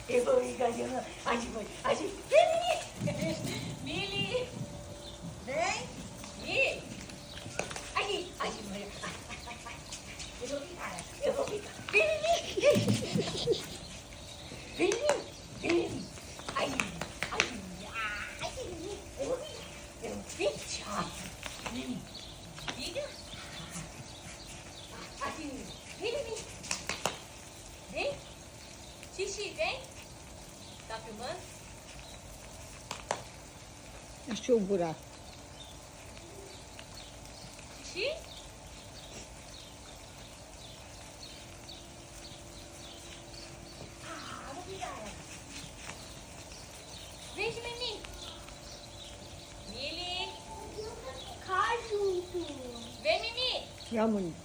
Eu vou enganando. A gente. Mili! Vem! Mili! Aqui! Aqui, Maria. Eu vou ficar. Eu vou ficar. Mili! Mili! Mili! Ai! Ai! Ai! Eu vou ficar. Eu vou ficar. Mili! Fica! Aqui, Mili! Mili! Vem! Xixi, vem! Tá filmando? Achou o buraco. Xixi? Vou pegar ela. Vem, Mili! Mili! Cá junto. Vem, Mimi! Tchau, Monique.